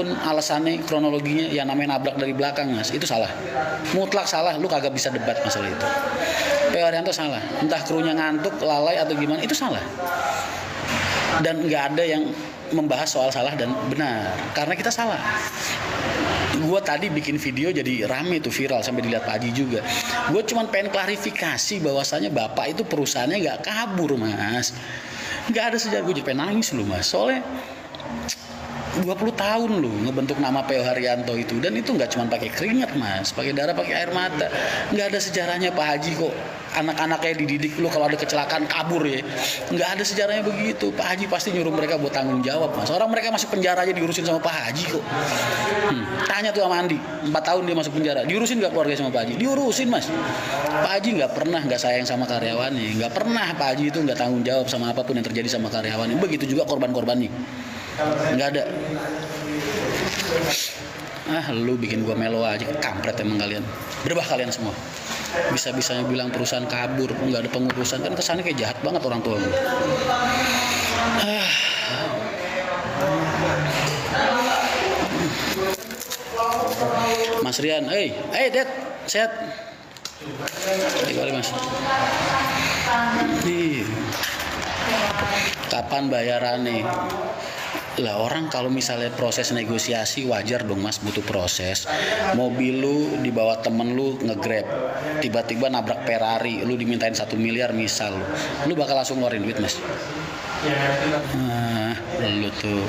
apapun alasannya, kronologinya, yang namanya nabrak dari belakang mas, itu salah, mutlak salah, lu kagak bisa debat masalah itu. P.O. Haryanto salah, entah krunya ngantuk, lalai atau gimana, itu salah. Dan nggak ada yang membahas soal salah dan benar, karena kita salah. Gue tadi bikin video jadi rame tuh, viral sampai dilihat Pak Haji juga. Gue cuman pengen klarifikasi bahwasanya bapak itu perusahaannya nggak kabur mas, nggak ada sejarah. Gue jadi pengen nangis lu mas, soalnya 20 tahun lu ngebentuk nama P.O. Haryanto itu, dan itu nggak cuma pakai keringat mas, pakai darah, pakai air mata. Nggak ada sejarahnya Pak Haji kok anak-anaknya dididik lu kalau ada kecelakaan kabur ya, nggak ada sejarahnya begitu. Pak Haji pasti nyuruh mereka buat tanggung jawab mas. Orang mereka masuk penjara aja diurusin sama Pak Haji kok. Tanya tuh sama Andi, 4 tahun dia masuk penjara, diurusin nggak keluarga sama Pak Haji? Diurusin mas. Pak Haji nggak pernah nggak sayang sama karyawannya, nggak pernah Pak Haji itu nggak tanggung jawab sama apapun yang terjadi sama karyawannya. Begitu juga korban-korbannya, nggak ada. Lu bikin gua melo aja, kampret emang kalian, berbah kalian semua. Bisa-bisanya bilang perusahaan kabur, nggak ada pengurusan, kan kesannya kayak jahat banget orang tua gue. Mas Rian, Dad, sehat? Kali mas. Kapan bayarannya? Lah orang kalau misalnya proses negosiasi wajar dong mas, butuh proses. Mobil lu dibawa temen lu nge-grab, tiba-tiba nabrak Ferrari, lu dimintain 1 miliar misal, lu bakal langsung ngeluarin duit mas? Lu tuh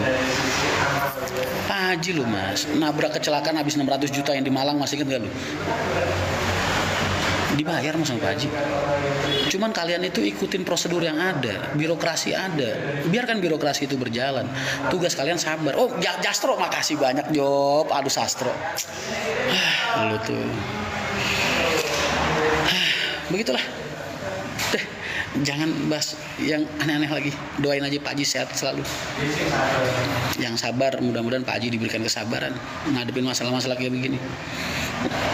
Pak Haji lu mas, nabrak kecelakaan habis 600 juta yang di Malang, masih inget gak lu? Dibayar mas sama Pak Haji. Cuman kalian itu ikutin prosedur yang ada, birokrasi ada, biarkan birokrasi itu berjalan. Tugas kalian sabar. Oh Jastro, makasih banyak Job. Aduh Sastro, lu tuh begitulah deh. Jangan bahas yang aneh-aneh lagi. Doain aja Pak Haji sehat selalu, yang sabar. Mudah-mudahan Pak Haji diberikan kesabaran ngadepin masalah-masalah kayak begini.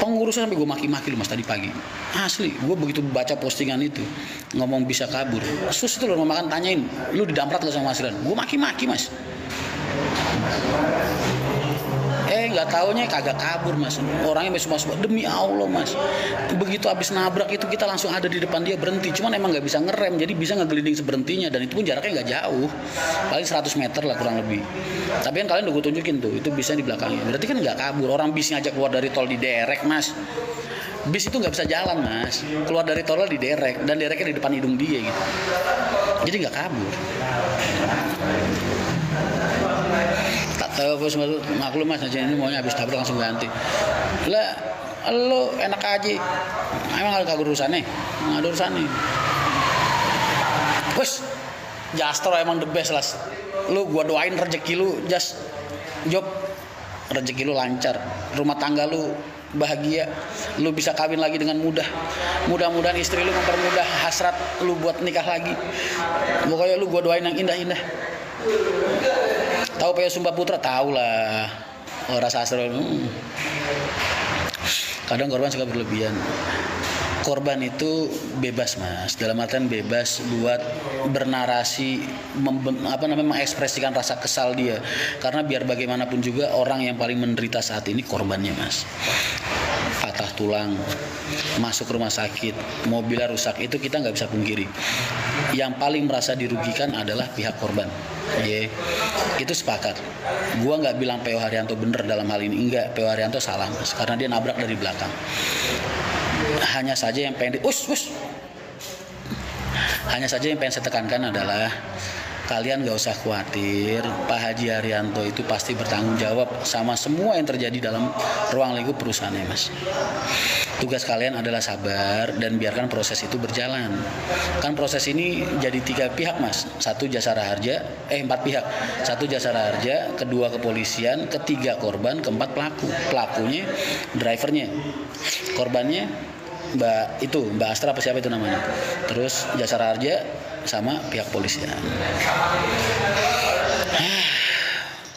Pengurusnya sampai gue maki-maki lu mas tadi pagi. Asli, gue begitu baca postingan itu ngomong bisa kabur. Sus itu lu mau makan, tanyain, lu didamprat gak sama Mas Rian? Gue maki-maki mas. Nggak taunya kagak kabur mas. Orangnya masuk demi Allah mas. Begitu habis nabrak itu kita langsung ada di depan dia, berhenti. Cuman emang nggak bisa ngerem, jadi bisa ngegelinding seberhentinya, dan itu pun jaraknya nggak jauh, paling 100 meter lah kurang lebih. Tapi kan kalian udah gue tunjukin tuh, itu bisnya di belakangnya. Berarti kan nggak kabur. Orang bisnya aja keluar dari tol diderek mas. Bis itu nggak bisa jalan mas, keluar dari tol diderek, dan dereknya di depan hidung dia gitu. Jadi nggak kabur. Maklum mas, ini maunya habis tabrak langsung ganti. Lah, lo enak aja. Emang ada kabur urusannya? Nggak ada urusannya. Wes, Jastro emang the best lah. Lu gua doain rezeki lu, Job, rezeki lu lancar, rumah tangga lu bahagia, lu bisa kawin lagi dengan mudah. Mudah-mudahan istri lu mempermudah hasrat lu buat nikah lagi. Pokoknya lu gua doain yang indah-indah. Tahu P.O. Sumpah Putra? Tahu lah. Rasa Astro. Kadang korban suka berlebihan. Korban itu bebas mas, dalam artian bebas buat bernarasi, mengekspresikan rasa kesal dia. Karena biar bagaimanapun juga orang yang paling menderita saat ini korbannya mas. Patah tulang, masuk rumah sakit, mobilnya rusak, itu kita nggak bisa pungkiri. Yang paling merasa dirugikan adalah pihak korban. Itu sepakat. Gua nggak bilang P.O. Haryanto bener dalam hal ini, enggak. P.O. Haryanto salah mas, karena dia nabrak dari belakang. Hanya saja yang pengen Hanya saja yang pengen saya tekankan adalah kalian gak usah khawatir, Pak Haji Haryanto itu pasti bertanggung jawab sama semua yang terjadi dalam ruang lingkup perusahaannya mas. Tugas kalian adalah sabar dan biarkan proses itu berjalan. Kan proses ini jadi 3 pihak mas. 1 Jasara Harja, 4 pihak. 1 Jasara Harja, 2 kepolisian, 3 korban, 4 pelaku. Pelakunya drivernya, korbannya Mbak Astra apa siapa itu namanya. Terus Jasara Harja sama pihak polisian.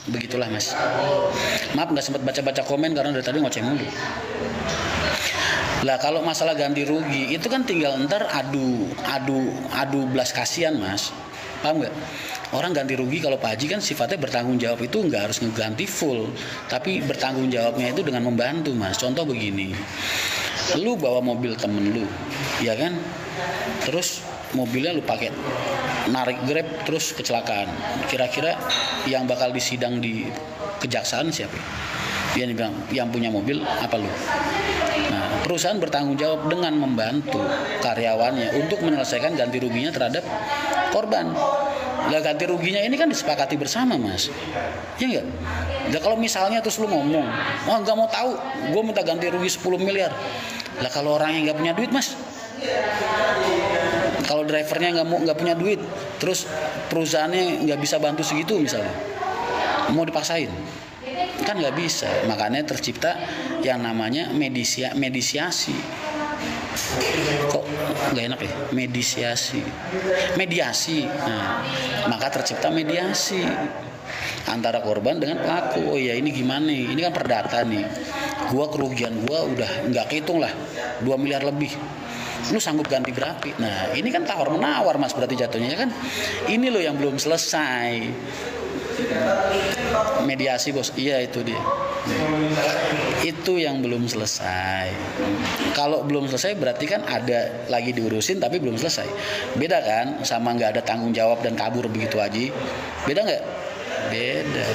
Begitulah mas. Maaf nggak sempat baca-baca komen karena dari tadi ngoceh mulu. Lah kalau masalah ganti rugi itu kan tinggal ntar adu belas kasihan mas. Paham nggak? Orang ganti rugi kalau Pak Haji kan sifatnya bertanggung jawab itu nggak harus ngeganti full, tapi bertanggung jawabnya itu dengan membantu Mas. Contoh begini, lu bawa mobil temen lu, ya kan? Terus mobilnya lu pakai narik Grab terus kecelakaan. Kira-kira yang bakal disidang di kejaksaan siapa? Dia bilang yang punya mobil apa lu? Nah, perusahaan bertanggung jawab dengan membantu karyawannya untuk menyelesaikan ganti ruginya terhadap korban. Lah ganti ruginya ini kan disepakati bersama Mas, ya enggak? Nah, kalau misalnya terus lu ngomong, wah nggak mau tahu, gue minta ganti rugi 10 miliar. Lah kalau orang yang nggak punya duit Mas, kalau drivernya nggak punya duit, terus perusahaannya nggak bisa bantu segitu misalnya, mau dipaksain kan nggak bisa. Makanya tercipta yang namanya mediasi. Kok nggak enak ya? Mediasi. Nah, maka tercipta mediasi antara korban dengan pelaku. Oh ya ini gimana nih? Ini kan perdata nih. Kerugian gua udah nggak kehitung lah, 2 miliar lebih. Lu sanggup ganti berapa? Nah ini kan tawar menawar Mas, berarti jatuhnya kan. Ini loh yang belum selesai. Mediasi bos, iya itu dia. Itu yang belum selesai. Kalau belum selesai berarti kan ada lagi diurusin tapi belum selesai. Beda kan sama nggak ada tanggung jawab dan kabur begitu aja. Beda nggak? Beda.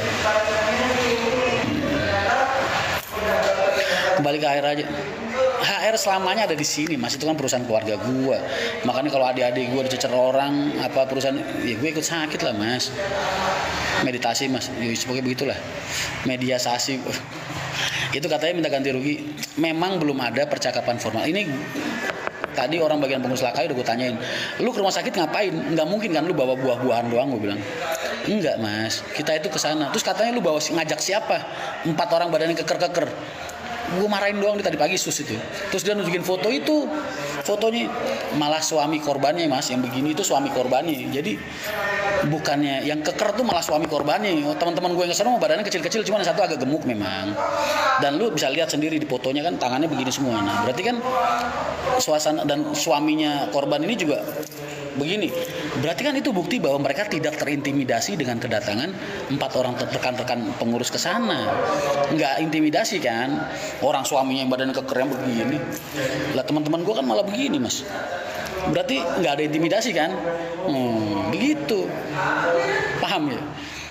Kembali ke HR aja. HR selamanya ada di sini Mas, itu kan perusahaan keluarga gua. Makanya kalau adik-adik gua dicecer orang apa perusahaan, ya gue ikut sakit lah Mas. Meditasi Mas, ya pokoknya begitulah. Mediasi. Itu katanya minta ganti rugi. Memang belum ada percakapan formal. Ini tadi orang bagian pengurus lakai udah gue tanyain, lu ke rumah sakit ngapain? Nggak mungkin kan lu bawa buah-buahan doang, gue bilang. Enggak Mas, kita itu ke sana. Terus katanya lu ngajak siapa? 4 orang badannya keker-keker. Gue marahin doang tadi pagi sus itu. Terus dia nunjukin foto itu, fotonya malah suami korbannya Mas, yang begini itu suami korbannya. Jadi bukannya yang keker tuh malah suami korbannya. Teman-teman gue yang kesana mau badannya kecil-kecil, cuma yang satu agak gemuk memang. Dan lu bisa lihat sendiri di fotonya kan tangannya begini semua. Nah berarti kan suasana dan suaminya korban ini juga begini. Berarti kan itu bukti bahwa mereka tidak terintimidasi dengan kedatangan 4 orang rekan-rekan pengurus ke sana. Nggak intimidasi kan? Orang suaminya yang badannya keker yang begini. Lah teman-teman gue kan malah begini Mas. Berarti nggak ada intimidasi kan? Begitu. Paham ya?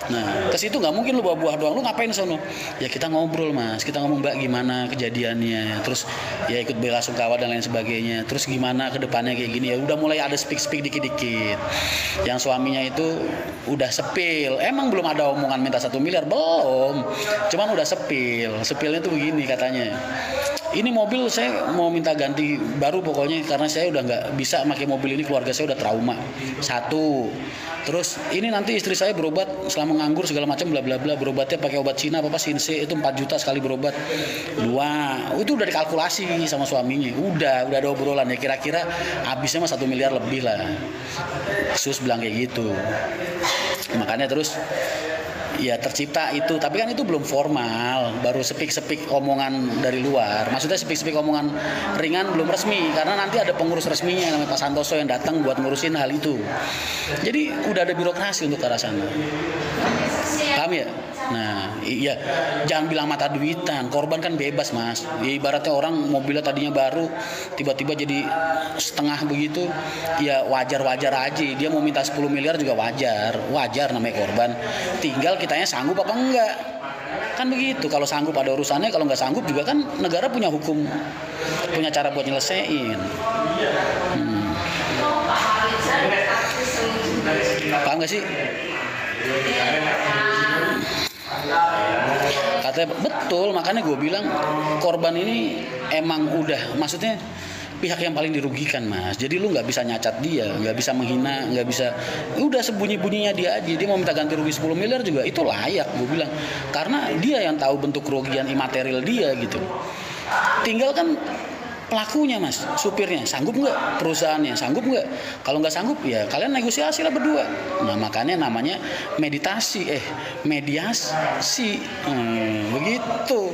Nah, ke situ nggak mungkin lu bawa buah doang. Lu ngapain sono? Ya kita ngobrol Mas, kita ngomong Mbak gimana kejadiannya, terus ya ikut bela sungkawa dan lain sebagainya. Terus gimana ke depannya kayak gini ya. Udah mulai ada speak dikit-dikit. Yang suaminya itu udah sepil. Emang belum ada omongan minta 1 miliar belum. Cuman udah sepil. Sepilnya tuh begini katanya. Ini mobil saya mau minta ganti baru pokoknya karena saya udah nggak bisa pakai mobil ini, keluarga saya udah trauma. 1. Terus ini nanti istri saya berobat selama nganggur segala macam bla bla bla, berobatnya pakai obat Cina apa Sinse itu 4 juta sekali berobat. 2. Itu udah dikalkulasi sama suaminya. Udah ada obrolan ya kira-kira habisnya mah 1 miliar lebih lah. Sus bilang kayak gitu. Makanya terus ya tercipta itu, tapi kan itu belum formal, baru sepik-sepik omongan dari luar. Maksudnya sepik-sepik omongan ringan belum resmi, karena nanti ada pengurus resminya namanya Pak Santoso yang datang buat ngurusin hal itu. Jadi udah ada birokrasi untuk ke arah sana. Paham ya? Nah, iya, jangan bilang mata duitan. Korban kan bebas Mas. Ya, ibaratnya orang mobilnya tadinya baru, tiba-tiba jadi setengah begitu, ya wajar-wajar aja. Dia mau minta 10 miliar juga wajar namanya korban. Tinggal kitanya sanggup apa enggak. Kan begitu. Kalau sanggup ada urusannya, kalau nggak sanggup juga kan negara punya hukum, punya cara buat nyelesain. Paham nggak sih? Katanya betul, makanya gue bilang korban ini emang udah, maksudnya pihak yang paling dirugikan Mas. Jadi lu nggak bisa nyacat dia, nggak bisa menghina, nggak bisa, udah sembunyi-bunyinya dia aja. Dia mau minta ganti rugi 10 miliar juga itu layak gue bilang, karena dia yang tahu bentuk kerugian imaterial dia gitu. Tinggal kan pelakunya Mas, supirnya sanggup nggak, perusahaannya sanggup nggak. Kalau nggak sanggup ya kalian negosiasi lah berdua. Nah makanya namanya mediasi begitu.